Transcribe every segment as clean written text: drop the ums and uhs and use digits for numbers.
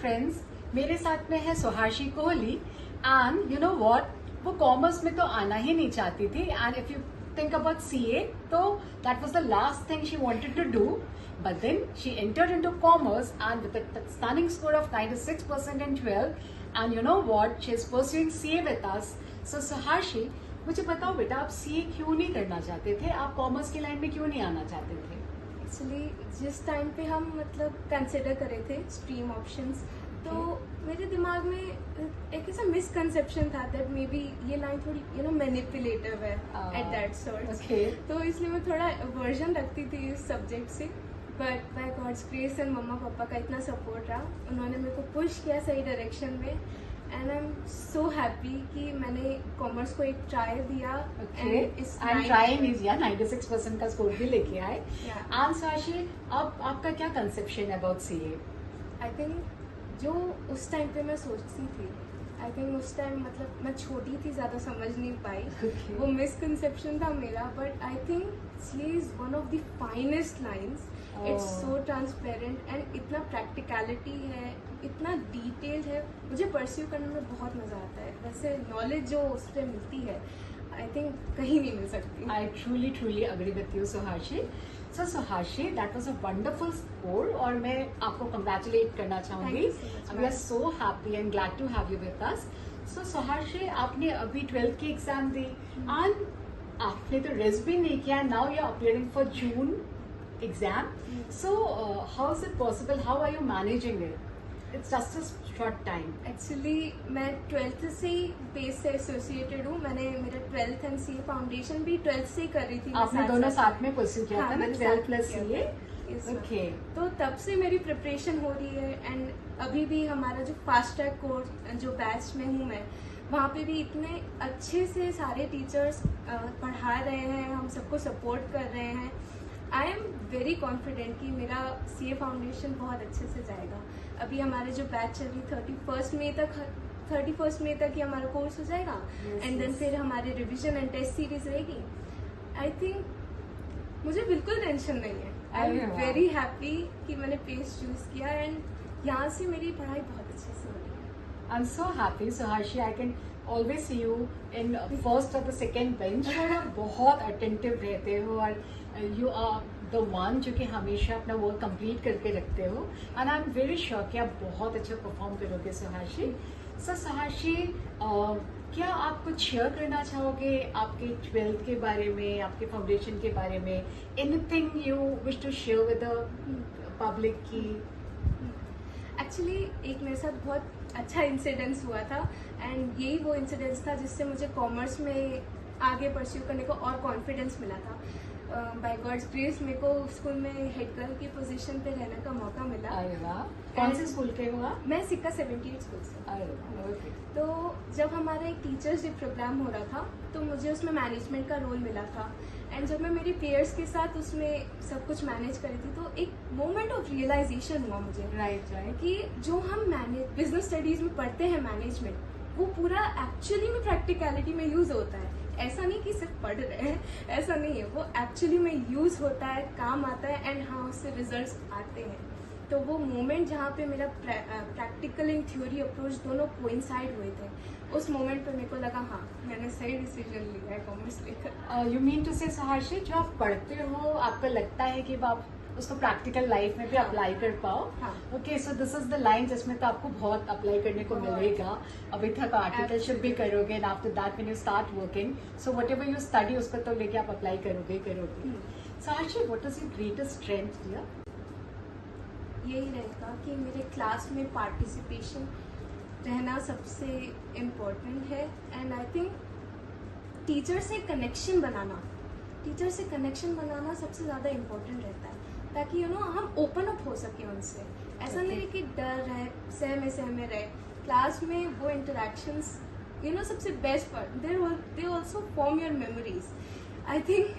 Friends, मेरे साथ में है Suhashi Kohli and you know what, वो कॉमर्स में तो आना ही नहीं चाहती थी and if you think about CA, so that was the last thing she wanted to do. But then she entered into commerce and with a stunning score of 96% in 12, and you know what? She is pursuing CA with us. So Suhashi, मुझे बताओ बेटा, आप CA क्यों नहीं करना चाहते थे? आप कॉमर्स की लाइन में क्यों नहीं आना चाहते थे? एक्चुअली जिस टाइम पे हम कंसिडर करे थे स्ट्रीम ऑप्शंस, तो मेरे दिमाग में एक ऐसा मिसकंसेप्शन था दैट मे बी ये लाइन थोड़ी मैनिपुलेटिव है एट दैट सॉर्ट, तो इसलिए मैं थोड़ा वर्जन रखती थी इस सब्जेक्ट से। But by God's grace and मम्मा पापा का इतना सपोर्ट रहा, उन्होंने मेरे को पुश किया सही डायरेक्शन में and I am so happy कि मैंने कॉमर्स को एक ट्राई दिया। एंड ट्राई नहीं दिया, 96% का स्कोर भी लेके आए। एंड सुहाशी, अब आपका क्या कंसेप्शन है अबाउट CA? आई थिंक जो उस टाइम पे मैं सोचती थी, आई थिंक उस टाइम मतलब मैं छोटी थी, ज़्यादा समझ नहीं पाई, वो मिसकंसेप्शन था मेरा। But I think CA is one of the finest lines, it's so transparent and इतना प्रैक्टिकलिटी है, इतना डिटेल्ड है, मुझे परस्यू करने में बहुत मज़ा आता है। वैसे नॉलेज जो उस पर मिलती है आई थिंक कहीं नहीं मिल सकती। I truly agree with you Suhashi. So Suhashi, that was a wonderful score और मैं आपको कंग्रेचुलेट करना चाहूंगी। We are so happy and glad to have you with us. So Suhashi, आपने अभी 12th की एग्जाम दी एंड आपने तो रेस्ट भी नहीं किया, now you are appearing for June exam. So how is it possible, how are you managing it? It's just a short time. Actually मैं 12th से ही बेस से एसोसिएटेड हूँ। मैंने मेरा 12th एंड CA फाउंडेशन भी 12th से ही कर रही थी। आपने दोनों साथ में परस्यू किया था ना, 12th प्लस CA? ओके, तो तब से मेरी प्रिपरेशन हो रही है एंड अभी भी हमारा जो फास्ट ट्रैक कोर्स जो बैच में हूँ मैं, वहाँ पे भी इतने अच्छे से सारे टीचर्स पढ़ा रहे हैं, हम सबको सपोर्ट कर रहे हैं। आई एम वेरी कॉन्फिडेंट कि मेरा CA फाउंडेशन बहुत अच्छे से जाएगा। अभी हमारे जो बैच चल रही 31 मई तक ही हमारा कोर्स हो जाएगा एंड देन फिर हमारे रिवीजन एंड टेस्ट सीरीज रहेगी। आई थिंक मुझे बिल्कुल टेंशन नहीं है। आई एम वेरी हैप्पी कि मैंने पेस चूज किया एंड यहाँ से मेरी पढ़ाई बहुत अच्छे से हो रही है। I am so happy Suhashi, I can always see you in first और द सेकेंड बेंच। बहुत अटेंटिव रहते हो और यू आर द वन जो कि हमेशा अपना वर्क कंप्लीट करके रखते हो and I am very sure कि आप बहुत अच्छा परफॉर्म करोगे सुहाशी। सो सुहाशी, क्या आप कुछ शेयर करना चाहोगे आपके 12th के बारे में, आपके फाउंडेशन के बारे में? Anything you wish to share with the public की? एक्चुअली एक मेरे साथ बहुत अच्छा इंसिडेंस हुआ था एंड यही वो इंसिडेंस था जिससे मुझे कॉमर्स में आगे परस्यू करने को और कॉन्फिडेंस मिला था। बाय गॉड्स ग्रेस मेरे को स्कूल में हेड गर्ल की पोजीशन पे रहने का मौका मिला। अरे वाह, कौन से स्कूल के हुआ? मैं सिक्का 78 स्कूल से। अरे वाह, ओके। तो जब हमारा एक टीचर्स डे प्रोग्राम हो रहा था तो मुझे उसमें मैनेजमेंट का रोल मिला था एंड जब मैं मेरी पेयर्स के साथ उसमें सब कुछ मैनेज करी थी तो एक मोमेंट ऑफ रियलाइजेशन हुआ मुझे। राइट कि जो हम बिजनेस स्टडीज में पढ़ते हैं मैनेजमेंट, वो पूरा एक्चुअली में प्रैक्टिकलिटी में यूज होता है। ऐसा नहीं कि सिर्फ पढ़ रहे हैं, ऐसा नहीं है, वो एक्चुअली में यूज होता है, काम आता है एंड हाँ उससे रिजल्ट्स आते हैं। तो वो मोमेंट जहाँ पे मेरा प्रैक्टिकल एंड थ्योरी अप्रोच दोनों कोइंसाइड हुए थे, उस मोमेंट पे मेरे को लगा हाँ मैंने सही डिसीजन लिया है कॉमर्स लेकर। यू मीन टू से सुहाशी, जो आप पढ़ते हो आपको लगता है कि आप उसको प्रैक्टिकल लाइफ में भी अप्लाई कर पाओ? Okay, so this is the line जिसमें तो आपको बहुत अप्लाई करने को मिलेगा। अभी तक आर्टिकलशिप भी करोगे and after that when you start working, so whatever you study उसको तो लेके आप अप्लाई करोगे। Suhashi, what is your greatest strength here? यही रहेगा कि मेरे क्लास में पार्टिसिपेशन रहना सबसे इम्पोर्टेंट है एंड आई थिंक टीचर से कनेक्शन बनाना सबसे ज़्यादा इम्पोर्टेंट रहता है ताकि हम ओपन अप हो सके उनसे। ऐसा नहीं है कि डर रहे, सहमे रहे। क्लास में वो इंटरेक्शंस सबसे best part, they also form your memories. I think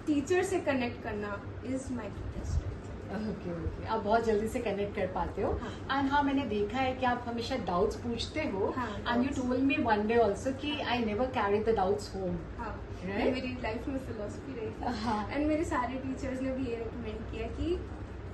teacher से कनेक्ट करना इज माई ग्रेटेस्ट। ओके, आप बहुत जल्दी से कनेक्ट कर पाते हो एंड हाँ मैंने देखा है कि आप हमेशा डाउट्स पूछते हो and you told me one day also कि I never carry the doubts home. ये मेरी लाइफ में फिलोसफी रही एंड मेरे सारे टीचर्स ने भी ये रिकमेंड किया कि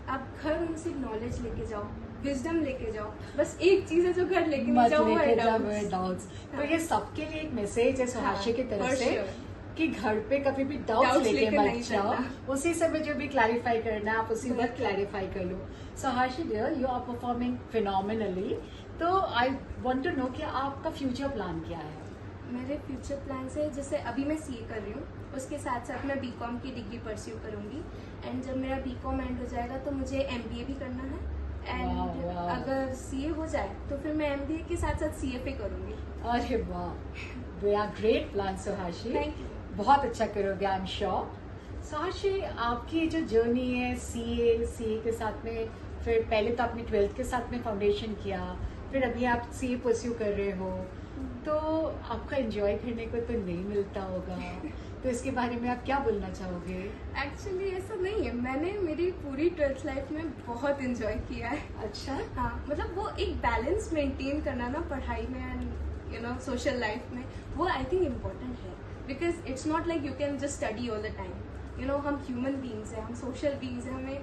आप घर उनसे नॉलेज लेके जाओ, विजडम लेके जाओ, बस एक चीज है जो घर लेके नहीं मत जाओ, वो लेके है जाओ doubts। डाउट्स। तो हाँ। ये सबके लिए एक मैसेज है सुहाशी हाँ, की तरफ for से sure। कि घर पे कभी भी डाउट्स Doubts लेके लेके मत नहीं जाओ, जाना। उसी समय जो भी क्लैरिफाई करना है आप उसी बिल्कुल। वक्त क्लैरिफाई कर लो। Suhashi dear, you are performing phenomenally. तो आई वांट टू नो कि आपका फ्यूचर प्लान क्या है? मेरे फ्यूचर प्लान से, जैसे अभी मैं सीए कर रही हूँ, उसके साथ साथ मैं बीकॉम की डिग्री परस्यू करूँगी, एंड जब मेरा बीकॉम एंड हो जाएगा तो मुझे एमबीए भी करना है, एंड वाह। अगर सीए हो जाए तो फिर मैं एमबीए के साथ साथ सीएफए करूँगी। अरे वाह, they are great plan Suhashi. Thank you। बहुत अच्छा करोगे, आई एम श्योर। सुहाशी, आपकी जो जर्नी है सीए के साथ में, फिर पहले तो आपने 12th के साथ में फाउंडेशन किया, फिर अभी आप सीए परस्यू कर रहे हो, तो आपको एंजॉय करने को तो नहीं मिलता होगा, तो इसके बारे में आप क्या बोलना चाहोगे? एक्चुअली ऐसा नहीं है, मैंने मेरी पूरी 12th लाइफ में बहुत इंजॉय किया है। अच्छा, हाँ, मतलब वो एक बैलेंस मेंटेन करना ना पढ़ाई में एंड सोशल लाइफ में, वो आई थिंक इम्पोर्टेंट है, because it's not like you can just study all the time. हम ह्यूमन बींग्स हैं, हम सोशल बींग्स हैं, हमें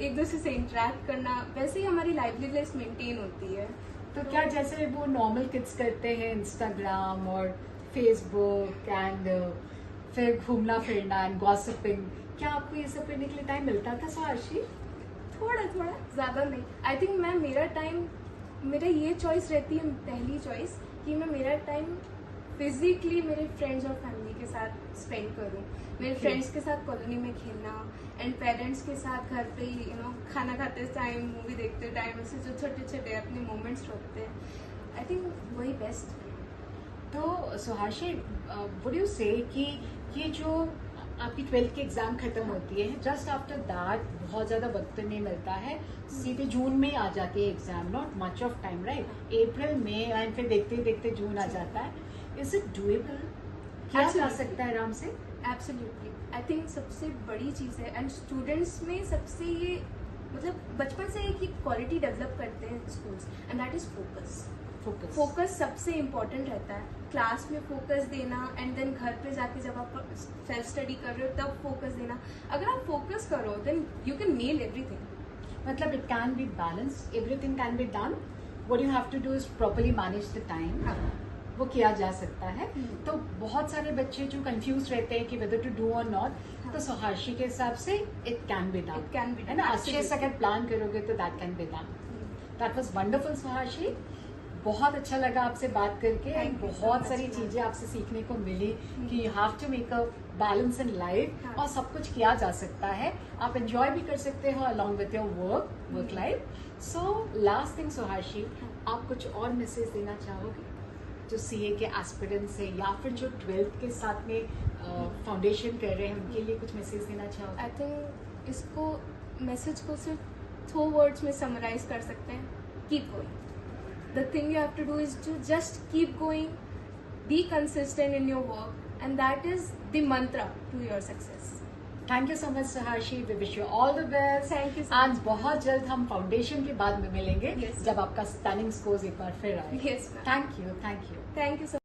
एक दूसरे से इंटरेक्ट करना, वैसे ही हमारी लाइवलीनेस मेंटेन होती है। तो क्या जैसे वो नॉर्मल किड्स करते हैं इंस्टाग्राम और फेसबुक एंड फिर घूमना फिरना एंड गॉसिपिंग, क्या आपको ये सब करने के लिए टाइम मिलता था सुहाशी? थोड़ा थोड़ा, ज़्यादा नहीं। आई थिंक मेरा टाइम, मेरा ये चॉइस रहती है, पहली चॉइस, कि मैं मेरा टाइम फिजिकली मेरे फ्रेंड्स और फैमिली के साथ स्पेंड करूँ, मेरे फ्रेंड्स के साथ कॉलोनी में खेलना, एंड पेरेंट्स के साथ घर पे ही खाना खाते टाइम, मूवी देखते टाइम, ऐसे जो छोटे छोटे अपने मोमेंट्स होते हैं, आई थिंक वही बेस्ट। तो सुहाशी, वुड यू से कि ये जो आपकी 12th की एग्जाम खत्म होती है, जस्ट आफ्टर दैट बहुत ज्यादा वक्त नहीं मिलता है, सीधे जून में आ जाती है exam, not much of time, right? April में एंड फिर देखते देखते जून आ जाता है। Is it doable? किया जा सकता है आराम से? एब्सोल्युटली, आई थिंक सबसे बड़ी चीज़ है, एंड स्टूडेंट्स में सबसे ये बचपन से एक क्वालिटी डेवलप करते हैं schools, and that is focus. Focus सबसे इम्पोर्टेंट रहता है, क्लास में फोकस देना, एंड देन घर पे जाके जब आप सेल्फ स्टडी कर रहे हो तब फोकस देना। अगर आप फोकस करो then you can nail everything. मतलब it can be balance, everything can be done, what you have to do is properly manage the time, वो किया जा सकता है। तो बहुत सारे बच्चे जो कंफ्यूज रहते हैं कि वेदर टू डू और नॉट, तो सुहाशी के हिसाब से इट कैन बी डन, है ना? अच्छे से अगर प्लान करोगे तो that can be done. That was wonderful Suhashi, बहुत अच्छा लगा आपसे बात करके, एंड बहुत सारी चीजें आपसे सीखने को मिली कि you have to make a balance in life, और सब कुछ किया जा सकता है, आप एंजॉय भी कर सकते हो along with your work life. So last thing Suhashi, आप कुछ और मैसेज देना चाहोगे जो सीए के एस्पिरेंट्स है, या फिर जो 12th के साथ में फाउंडेशन कर रहे हैं, उनके लिए कुछ मैसेज देना चाहोगे? आई थिंक इसको मैसेज को सिर्फ 2 वर्ड्स में समराइज कर सकते हैं, keep going. The thing you have to do is to just keep going, be consistent in your work, and that is the mantra to your success. Thank you so much Suhashi, we wish you all the best. Thank you so and much. बहुत जल्द हम foundation के बाद में मिलेंगे, Yes, जब आपका stunning scores एक बार फिर आए। Yes, ma'am. Thank you, thank you. Thank you so